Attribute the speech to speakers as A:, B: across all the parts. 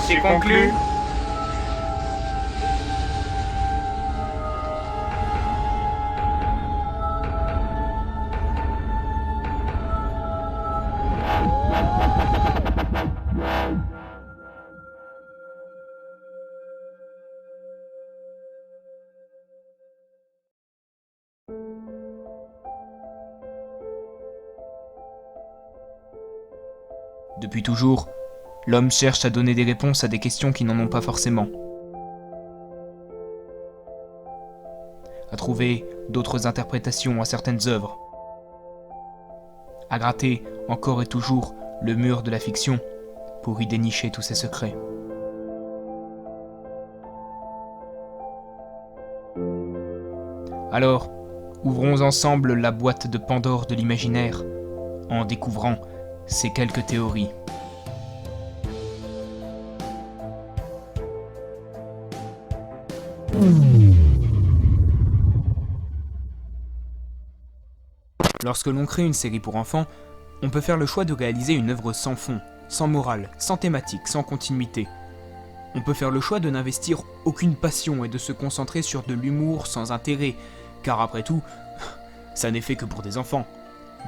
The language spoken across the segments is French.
A: C'est conclu.
B: Depuis toujours, l'homme cherche à donner des réponses à des questions qui n'en ont pas forcément. À trouver d'autres interprétations à certaines œuvres. À gratter encore et toujours le mur de la fiction pour y dénicher tous ses secrets. Alors, ouvrons ensemble la boîte de Pandore de l'imaginaire en découvrant ces quelques théories. Lorsque l'on crée une série pour enfants, on peut faire le choix de réaliser une œuvre sans fond, sans morale, sans thématique, sans continuité. On peut faire le choix de n'investir aucune passion et de se concentrer sur de l'humour sans intérêt, car après tout, ça n'est fait que pour des enfants.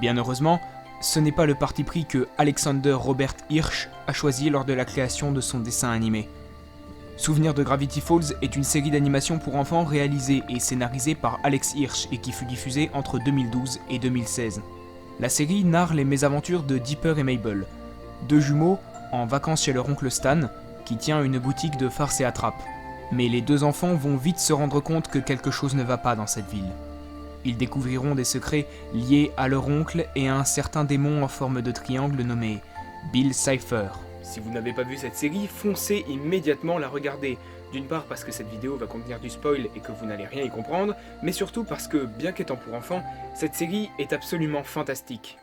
B: Bien heureusement, ce n'est pas le parti pris que Alexander Robert Hirsch a choisi lors de la création de son dessin animé. Souvenir de Gravity Falls est une série d'animation pour enfants réalisée et scénarisée par Alex Hirsch et qui fut diffusée entre 2012 et 2016. La série narre les mésaventures de Dipper et Mabel, deux jumeaux en vacances chez leur oncle Stan, qui tient une boutique de farce et attrape. Mais les deux enfants vont vite se rendre compte que quelque chose ne va pas dans cette ville. Ils découvriront des secrets liés à leur oncle et à un certain démon en forme de triangle nommé Bill Cipher. Si vous n'avez pas vu cette série, foncez immédiatement la regarder. D'une part parce que cette vidéo va contenir du spoil et que vous n'allez rien y comprendre, mais surtout parce que, bien qu'étant pour enfants, cette série est absolument fantastique.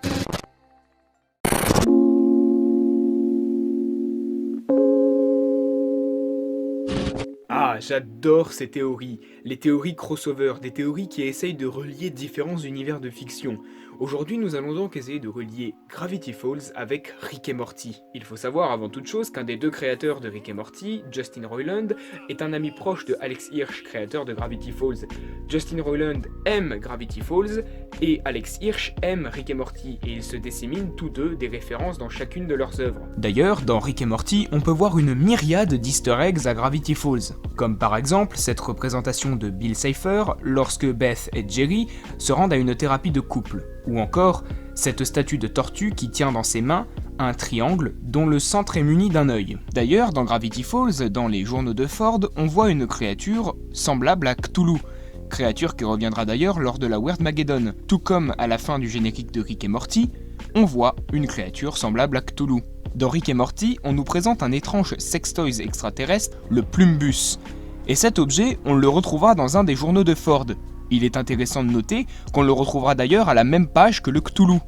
B: Ah, j'adore ces théories, les théories crossover, des théories qui essayent de relier différents univers de fiction. Aujourd'hui, nous allons donc essayer de relier Gravity Falls avec Rick et Morty. Il faut savoir avant toute chose qu'un des deux créateurs de Rick et Morty, Justin Roiland, est un ami proche de Alex Hirsch, créateur de Gravity Falls. Justin Roiland aime Gravity Falls et Alex Hirsch aime Rick et Morty, et ils se disséminent tous deux des références dans chacune de leurs œuvres. D'ailleurs, dans Rick et Morty, on peut voir une myriade d'easter eggs à Gravity Falls, comme par exemple cette représentation de Bill Cipher lorsque Beth et Jerry se rendent à une thérapie de couple, ou encore cette statue de tortue qui tient dans ses mains un triangle dont le centre est muni d'un œil. D'ailleurs, dans Gravity Falls, dans les journaux de Ford, on voit une créature semblable à Cthulhu, créature qui reviendra d'ailleurs lors de la Weirdmageddon, tout comme à la fin du générique de Rick et Morty, on voit une créature semblable à Cthulhu. Dans Rick et Morty, on nous présente un étrange sextoys extraterrestre, le Plumbus, et cet objet, on le retrouvera dans un des journaux de Ford. Il est intéressant de noter qu'on le retrouvera d'ailleurs à la même page que le Cthulhu.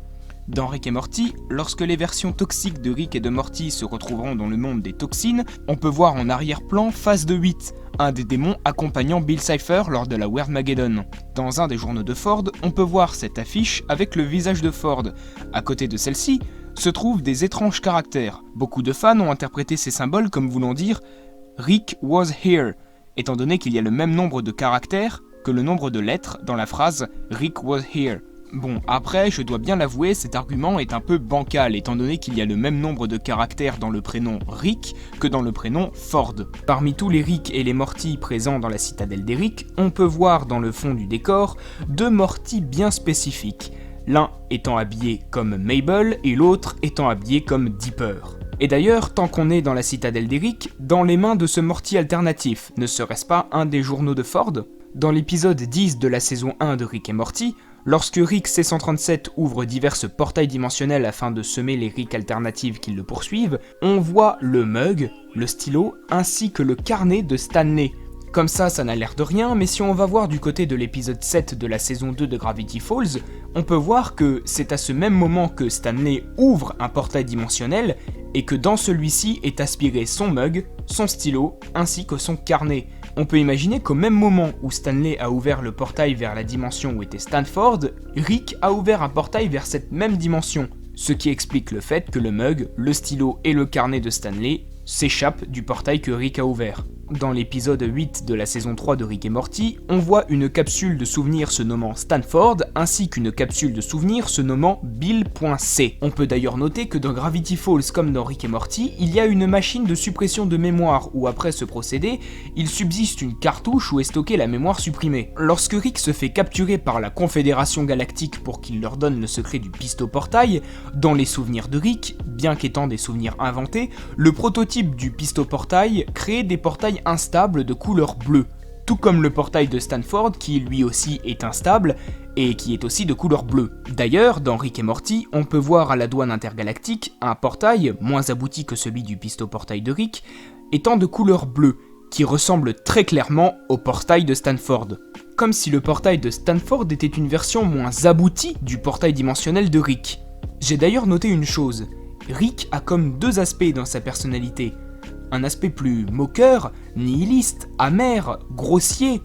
B: Dans Rick et Morty, lorsque les versions toxiques de Rick et de Morty se retrouveront dans le monde des toxines, on peut voir en arrière-plan Phase de 8, un des démons accompagnant Bill Cipher lors de la Weirdmageddon. Dans un des journaux de Ford, on peut voir cette affiche avec le visage de Ford. À côté de celle-ci, se trouvent des étranges caractères. Beaucoup de fans ont interprété ces symboles comme voulant dire « Rick was here », étant donné qu'il y a le même nombre de caractères que le nombre de lettres dans la phrase « Rick was here ». Bon, après, je dois bien l'avouer, cet argument est un peu bancal, étant donné qu'il y a le même nombre de caractères dans le prénom Rick que dans le prénom Ford. Parmi tous les Rick et les Morty présents dans la citadelle des Rick, on peut voir dans le fond du décor deux Morty bien spécifiques, l'un étant habillé comme Mabel et l'autre étant habillé comme Dipper. Et d'ailleurs, tant qu'on est dans la citadelle des Rick, dans les mains de ce Morty alternatif, ne serait-ce pas un des journaux de Ford ? Dans l'épisode 10 de la saison 1 de Rick et Morty, lorsque Rick C137 ouvre diverses portails dimensionnels afin de semer les Rick alternatives qui le poursuivent, on voit le mug, le stylo, ainsi que le carnet de Stanley. Comme ça n'a l'air de rien, mais si on va voir du côté de l'épisode 7 de la saison 2 de Gravity Falls, on peut voir que c'est à ce même moment que Stanley ouvre un portail dimensionnel et que dans celui-ci est aspiré son mug, son stylo, ainsi que son carnet. On peut imaginer qu'au même moment où Stanley a ouvert le portail vers la dimension où était Stanford, Rick a ouvert un portail vers cette même dimension, ce qui explique le fait que le mug, le stylo et le carnet de Stanley s'échappe du portail que Rick a ouvert. Dans l'épisode 8 de la saison 3 de Rick et Morty, on voit une capsule de souvenirs se nommant Stanford, ainsi qu'une capsule de souvenirs se nommant Bill.C. On peut d'ailleurs noter que dans Gravity Falls comme dans Rick et Morty, il y a une machine de suppression de mémoire où après ce procédé, il subsiste une cartouche où est stockée la mémoire supprimée. Lorsque Rick se fait capturer par la Confédération Galactique pour qu'il leur donne le secret du pistoportail, dans les souvenirs de Rick, bien qu'étant des souvenirs inventés, le prototype du pistoportail crée des portails instables de couleur bleue, tout comme le portail de Stanford qui lui aussi est instable et qui est aussi de couleur bleue. D'ailleurs, dans Rick et Morty, on peut voir à la douane intergalactique un portail, moins abouti que celui du pistoportail de Rick, étant de couleur bleue, qui ressemble très clairement au portail de Stanford. Comme si le portail de Stanford était une version moins aboutie du portail dimensionnel de Rick. J'ai d'ailleurs noté une chose, Rick a comme deux aspects dans sa personnalité. Un aspect plus moqueur, nihiliste, amer, grossier,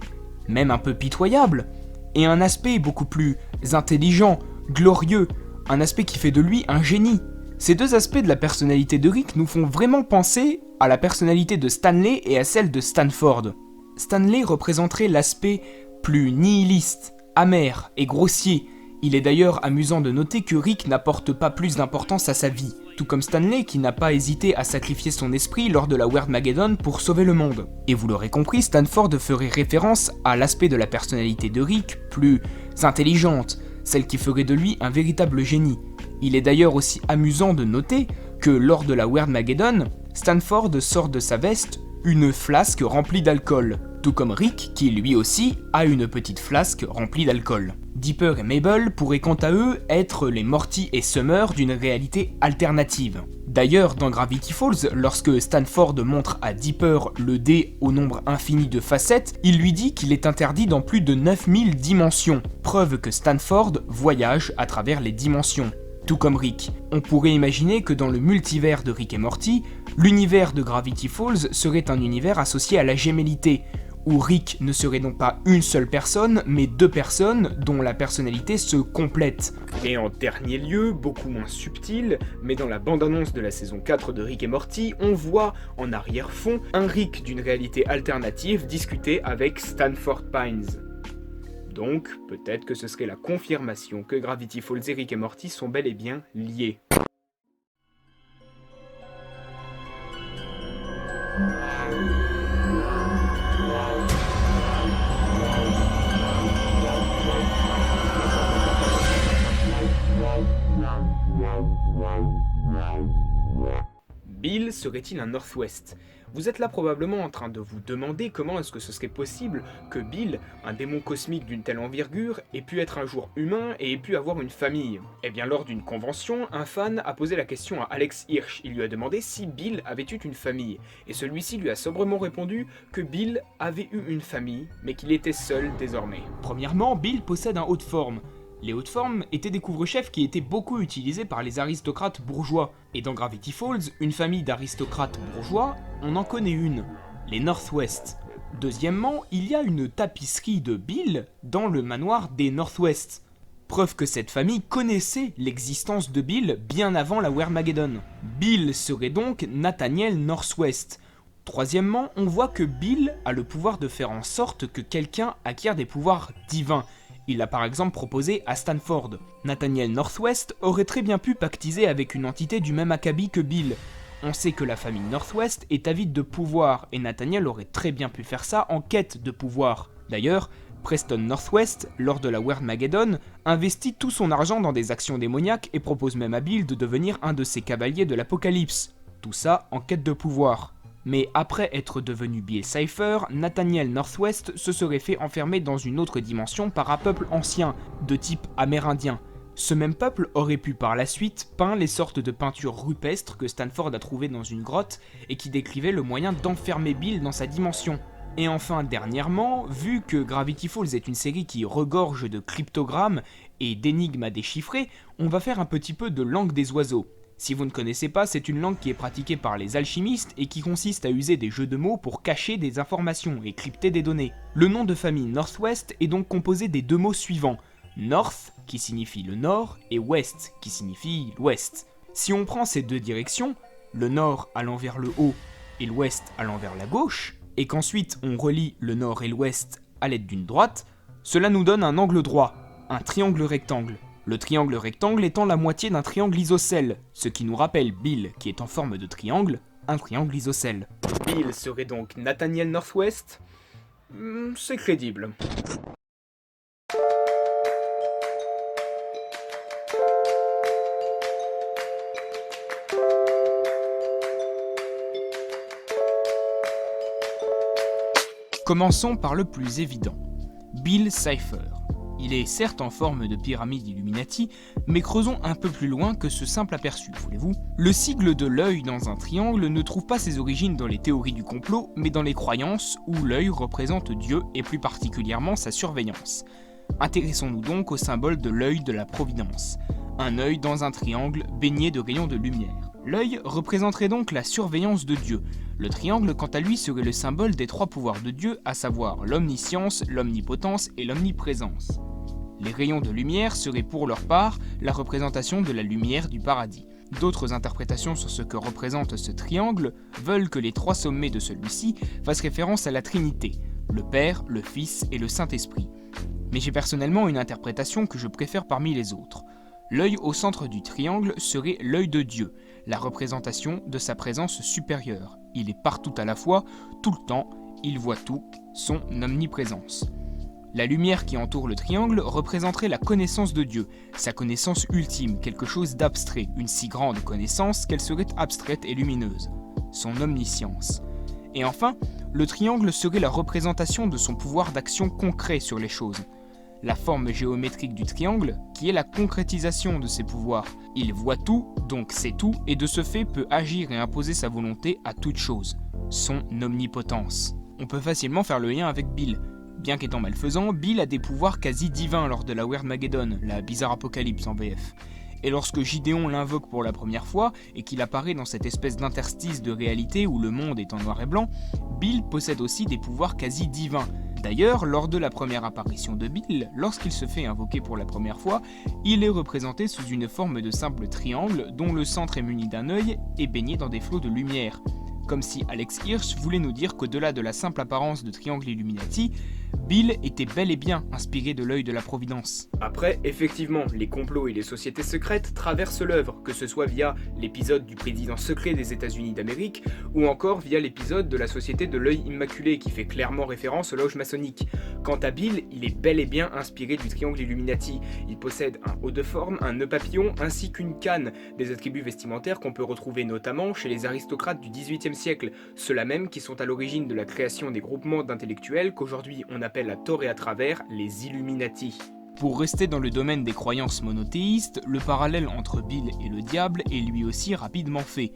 B: même un peu pitoyable, et un aspect beaucoup plus intelligent, glorieux, un aspect qui fait de lui un génie. Ces deux aspects de la personnalité de Rick nous font vraiment penser à la personnalité de Stanley et à celle de Stanford. Stanley représenterait l'aspect plus nihiliste, amer et grossier. Il est d'ailleurs amusant de noter que Rick n'apporte pas plus d'importance à sa vie, tout comme Stanley qui n'a pas hésité à sacrifier son esprit lors de la Wordmageddon pour sauver le monde. Et vous l'aurez compris, Stanford ferait référence à l'aspect de la personnalité de Rick plus intelligente, celle qui ferait de lui un véritable génie. Il est d'ailleurs aussi amusant de noter que lors de la Wordmageddon, Stanford sort de sa veste une flasque remplie d'alcool, tout comme Rick qui lui aussi a une petite flasque remplie d'alcool. Dipper et Mabel pourraient quant à eux être les Morty et Summer d'une réalité alternative. D'ailleurs, dans Gravity Falls, lorsque Stanford montre à Dipper le dé au nombre infini de facettes, il lui dit qu'il est interdit dans plus de 9000 dimensions, preuve que Stanford voyage à travers les dimensions. Tout comme Rick, on pourrait imaginer que dans le multivers de Rick et Morty, l'univers de Gravity Falls serait un univers associé à la gémellité, où Rick ne serait donc pas une seule personne, mais deux personnes dont la personnalité se complète. Et en dernier lieu, beaucoup moins subtil, mais dans la bande-annonce de la saison 4 de Rick et Morty, on voit en arrière-fond un Rick d'une réalité alternative discuter avec Stanford Pines. Donc, peut-être que ce serait la confirmation que Gravity Falls et Rick et Morty sont bel et bien liés. Bill serait-il un Northwest ? Vous êtes là probablement en train de vous demander comment est-ce que ce serait possible que Bill, un démon cosmique d'une telle envergure, ait pu être un jour humain et ait pu avoir une famille. Eh bien lors d'une convention, un fan a posé la question à Alex Hirsch, il lui a demandé si Bill avait eu une famille, et celui-ci lui a sobrement répondu que Bill avait eu une famille, mais qu'il était seul désormais. Premièrement, Bill possède un haut de forme. Les hautes formes étaient des couvre-chefs qui étaient beaucoup utilisés par les aristocrates bourgeois. Et dans Gravity Falls, une famille d'aristocrates bourgeois, on en connaît une, les Northwest. Deuxièmement, il y a une tapisserie de Bill dans le manoir des Northwest. Preuve que cette famille connaissait l'existence de Bill bien avant la Wordmageddon. Bill serait donc Nathaniel Northwest. Troisièmement, on voit que Bill a le pouvoir de faire en sorte que quelqu'un acquiert des pouvoirs divins. Il l'a par exemple proposé à Stanford. Nathaniel Northwest aurait très bien pu pactiser avec une entité du même acabit que Bill. On sait que la famille Northwest est avide de pouvoir, et Nathaniel aurait très bien pu faire ça en quête de pouvoir. D'ailleurs, Preston Northwest, lors de la Wordmageddon, investit tout son argent dans des actions démoniaques et propose même à Bill de devenir un de ses cavaliers de l'Apocalypse. Tout ça en quête de pouvoir. Mais après être devenu Bill Cipher, Nathaniel Northwest se serait fait enfermer dans une autre dimension par un peuple ancien, de type amérindien. Ce même peuple aurait pu par la suite peindre les sortes de peintures rupestres que Stanford a trouvées dans une grotte et qui décrivaient le moyen d'enfermer Bill dans sa dimension. Et enfin, dernièrement, vu que Gravity Falls est une série qui regorge de cryptogrammes et d'énigmes à déchiffrer, on va faire un petit peu de langue des oiseaux. Si vous ne connaissez pas, c'est une langue qui est pratiquée par les alchimistes et qui consiste à user des jeux de mots pour cacher des informations et crypter des données. Le nom de famille Northwest est donc composé des deux mots suivants, North, qui signifie le nord, et West, qui signifie l'ouest. Si on prend ces deux directions, le nord allant vers le haut et l'ouest allant vers la gauche, et qu'ensuite on relie le nord et l'ouest à l'aide d'une droite, cela nous donne un angle droit, un triangle rectangle. Le triangle rectangle étant la moitié d'un triangle isocèle, ce qui nous rappelle Bill qui est en forme de triangle, un triangle isocèle. Bill serait donc Nathaniel Northwest. C'est crédible. Commençons par le plus évident, Bill Cipher. Il est certes en forme de pyramide Illuminati, mais creusons un peu plus loin que ce simple aperçu, voulez-vous. Le sigle de l'œil dans un triangle ne trouve pas ses origines dans les théories du complot, mais dans les croyances où l'œil représente Dieu et plus particulièrement sa surveillance. Intéressons-nous donc au symbole de l'œil de la providence, un œil dans un triangle baigné de rayons de lumière. L'œil représenterait donc la surveillance de Dieu. Le triangle, quant à lui, serait le symbole des trois pouvoirs de Dieu, à savoir l'omniscience, l'omnipotence et l'omniprésence. Les rayons de lumière seraient pour leur part la représentation de la lumière du paradis. D'autres interprétations sur ce que représente ce triangle veulent que les trois sommets de celui-ci fassent référence à la Trinité, le Père, le Fils et le Saint-Esprit. Mais j'ai personnellement une interprétation que je préfère parmi les autres. L'œil au centre du triangle serait l'œil de Dieu, la représentation de sa présence supérieure. Il est partout à la fois, tout le temps, il voit tout, son omniprésence. La lumière qui entoure le triangle représenterait la connaissance de Dieu, sa connaissance ultime, quelque chose d'abstrait, une si grande connaissance qu'elle serait abstraite et lumineuse, son omniscience. Et enfin, le triangle serait la représentation de son pouvoir d'action concret sur les choses. La forme géométrique du triangle, qui est la concrétisation de ses pouvoirs. Il voit tout, donc sait tout, et de ce fait peut agir et imposer sa volonté à toute chose, son omnipotence. On peut facilement faire le lien avec Bill. Bien qu'étant malfaisant, Bill a des pouvoirs quasi divins lors de la Weirdmageddon, la bizarre apocalypse en VF. Et lorsque Gideon l'invoque pour la première fois, et qu'il apparaît dans cette espèce d'interstice de réalité où le monde est en noir et blanc, Bill possède aussi des pouvoirs quasi divins. D'ailleurs, lors de la première apparition de Bill, lorsqu'il se fait invoquer pour la première fois, il est représenté sous une forme de simple triangle dont le centre est muni d'un œil et baigné dans des flots de lumière. Comme si Alex Hirsch voulait nous dire qu'au-delà de la simple apparence de triangle Illuminati, Bill était bel et bien inspiré de l'œil de la Providence. Après, effectivement, les complots et les sociétés secrètes traversent l'œuvre, que ce soit via l'épisode du président secret des États-Unis d'Amérique, ou encore via l'épisode de la société de l'œil immaculé qui fait clairement référence aux loges maçonniques. Quant à Bill, il est bel et bien inspiré du triangle Illuminati. Il possède un haut de forme, un nœud papillon, ainsi qu'une canne, des attributs vestimentaires qu'on peut retrouver notamment chez les aristocrates du XVIIIe siècle, ceux-là même qui sont à l'origine de la création des groupements d'intellectuels qu'aujourd'hui on appelle à tort et à travers les Illuminati. Pour rester dans le domaine des croyances monothéistes, le parallèle entre Bill et le diable est lui aussi rapidement fait.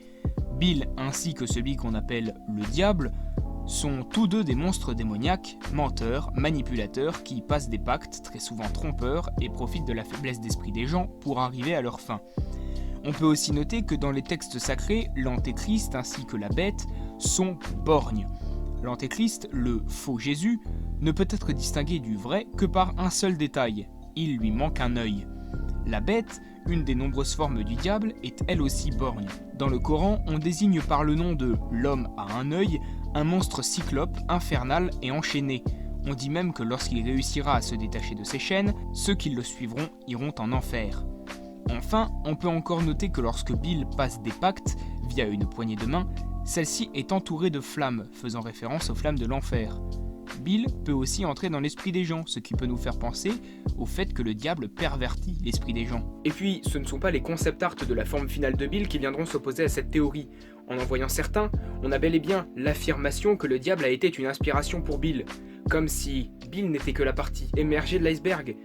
B: Bill ainsi que celui qu'on appelle le diable sont tous deux des monstres démoniaques, menteurs, manipulateurs qui passent des pactes très souvent trompeurs et profitent de la faiblesse d'esprit des gens pour arriver à leur fin. On peut aussi noter que dans les textes sacrés, l'antéchrist ainsi que la bête sont borgnes. L'antéchrist, le faux Jésus, ne peut être distingué du vrai que par un seul détail, il lui manque un œil. La bête, une des nombreuses formes du diable, est elle aussi borgne. Dans le Coran, on désigne par le nom de l'homme à un œil un monstre cyclope, infernal et enchaîné. On dit même que lorsqu'il réussira à se détacher de ses chaînes, ceux qui le suivront iront en enfer. Enfin, on peut encore noter que lorsque Bill passe des pactes via une poignée de main, celle-ci est entourée de flammes, faisant référence aux flammes de l'enfer. Bill peut aussi entrer dans l'esprit des gens, ce qui peut nous faire penser au fait que le diable pervertit l'esprit des gens. Et puis, ce ne sont pas les concept art de la forme finale de Bill qui viendront s'opposer à cette théorie. En voyant certains, on a bel et bien l'affirmation que le diable a été une inspiration pour Bill, comme si Bill n'était que la partie émergée de l'iceberg.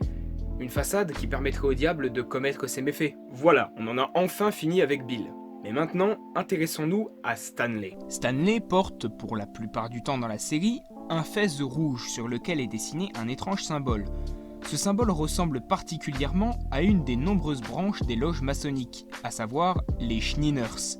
B: Une façade qui permettrait au diable de commettre ses méfaits. Voilà, on en a enfin fini avec Bill. Mais maintenant, intéressons-nous à Stanley. Stanley porte, pour la plupart du temps dans la série, un fez rouge sur lequel est dessiné un étrange symbole. Ce symbole ressemble particulièrement à une des nombreuses branches des loges maçonniques, à savoir les Schninners.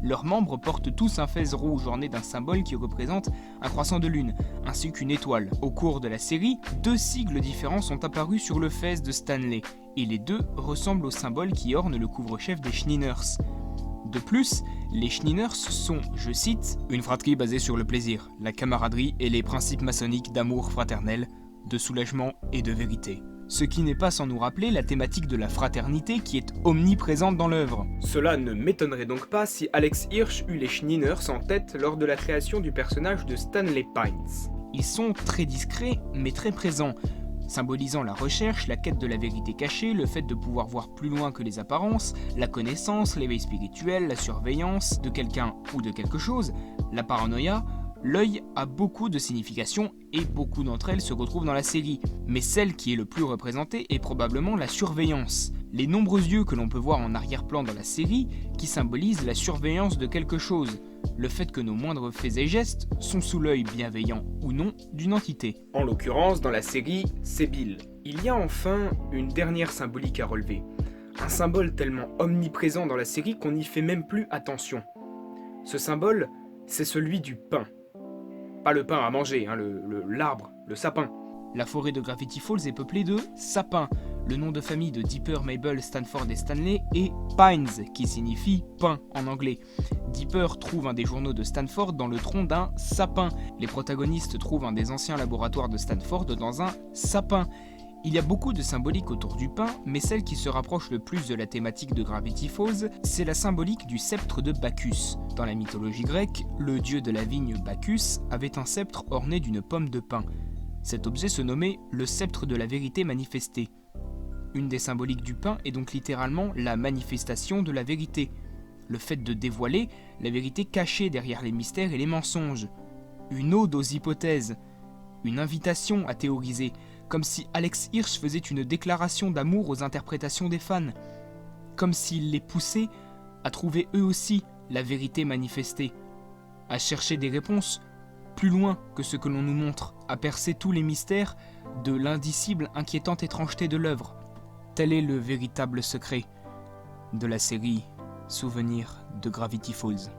B: Leurs membres portent tous un fez rouge orné d'un symbole qui représente un croissant de lune, ainsi qu'une étoile. Au cours de la série, 2 sigles différents sont apparus sur le fez de Stanley, et les deux ressemblent au symbole qui orne le couvre-chef des Schninners. De plus, les Schninners sont, je cite, « une fratrie basée sur le plaisir, la camaraderie et les principes maçonniques d'amour fraternel, de soulagement et de vérité ». Ce qui n'est pas sans nous rappeler la thématique de la fraternité qui est omniprésente dans l'œuvre. Cela ne m'étonnerait donc pas si Alex Hirsch eut les Schninners en tête lors de la création du personnage de Stanley Pines. Ils sont très discrets mais très présents, symbolisant la recherche, la quête de la vérité cachée, le fait de pouvoir voir plus loin que les apparences, la connaissance, l'éveil spirituel, la surveillance de quelqu'un ou de quelque chose, la paranoïa. L'œil a beaucoup de significations et beaucoup d'entre elles se retrouvent dans la série, mais celle qui est le plus représentée est probablement la surveillance. Les nombreux yeux que l'on peut voir en arrière-plan dans la série qui symbolisent la surveillance de quelque chose, le fait que nos moindres faits et gestes sont sous l'œil bienveillant ou non d'une entité. En l'occurrence, dans la série, c'est Bill. Il y a enfin une dernière symbolique à relever. Un symbole tellement omniprésent dans la série qu'on n'y fait même plus attention. Ce symbole, c'est celui du pain. Pas le pain à manger, l'arbre, le sapin. La forêt de Gravity Falls est peuplée de sapins. Le nom de famille de Dipper, Mabel, Stanford et Stanley est Pines, qui signifie pain en anglais. Dipper trouve un des journaux de Stanford dans le tronc d'un sapin. Les protagonistes trouvent un des anciens laboratoires de Stanford dans un sapin. Il y a beaucoup de symbolique autour du pain, mais celle qui se rapproche le plus de la thématique de Gravity Falls, c'est la symbolique du sceptre de Bacchus. Dans la mythologie grecque, le dieu de la vigne Bacchus avait un sceptre orné d'une pomme de pin. Cet objet se nommait le sceptre de la vérité manifestée. Une des symboliques du pain est donc littéralement la manifestation de la vérité, le fait de dévoiler la vérité cachée derrière les mystères et les mensonges. Une ode aux hypothèses, une invitation à théoriser, comme si Alex Hirsch faisait une déclaration d'amour aux interprétations des fans, comme s'il les poussait à trouver eux aussi la vérité manifestée, à chercher des réponses plus loin que ce que l'on nous montre, à percer tous les mystères de l'indicible, inquiétante étrangeté de l'œuvre. Tel est le véritable secret de la série Souvenirs de Gravity Falls.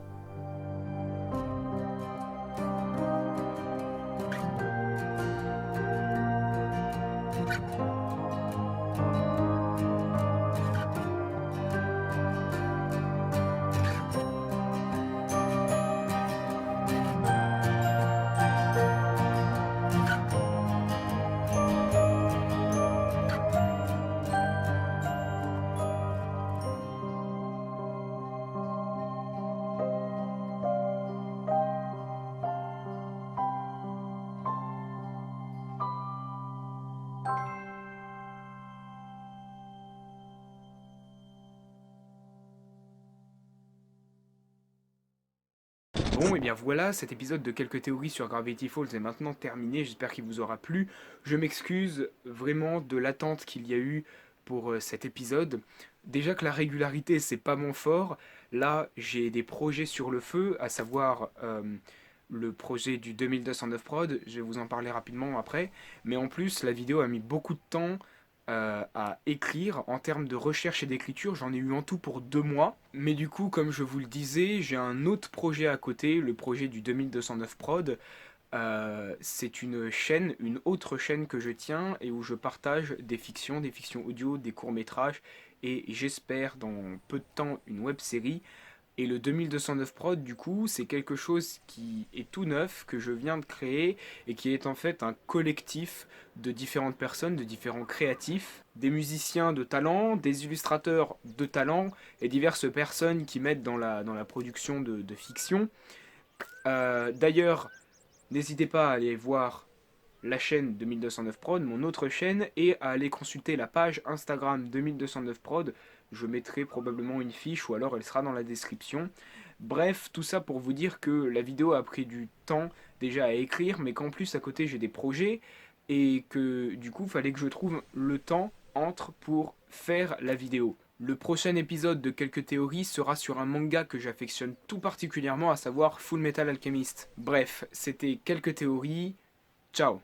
B: Bon, et bien voilà, cet épisode de quelques théories sur Gravity Falls est maintenant terminé, j'espère qu'il vous aura plu. Je m'excuse vraiment de l'attente qu'il y a eu pour cet épisode. Déjà que la régularité, c'est pas mon fort, là j'ai des projets sur le feu, à savoir le projet du 2209 prod, je vais vous en parler rapidement après, mais en plus la vidéo a mis beaucoup de temps à écrire. En termes de recherche et d'écriture, j'en ai eu en tout pour 2 mois. Mais du coup, comme je vous le disais, j'ai un autre projet à côté, le projet du 2209 prod. C'est une autre chaîne que je tiens et où je partage des fictions audio, des courts-métrages et j'espère dans peu de temps une web-série. Et le 2209 prod, du coup, c'est quelque chose qui est tout neuf, que je viens de créer, et qui est en fait un collectif de différentes personnes, de différents créatifs, des musiciens de talent, des illustrateurs de talent, et diverses personnes qui m'aident dans la production de fiction. D'ailleurs, n'hésitez pas à aller voir la chaîne 2209 prod, mon autre chaîne, et à aller consulter la page Instagram 2209 prod. Je mettrai probablement une fiche ou alors elle sera dans la description. Bref, tout ça pour vous dire que la vidéo a pris du temps déjà à écrire, mais qu'en plus à côté j'ai des projets et que du coup fallait que je trouve le temps entre pour faire la vidéo. Le prochain épisode de Quelques théories sera sur un manga que j'affectionne tout particulièrement, à savoir Full Metal Alchemist. Bref, c'était Quelques théories. Ciao.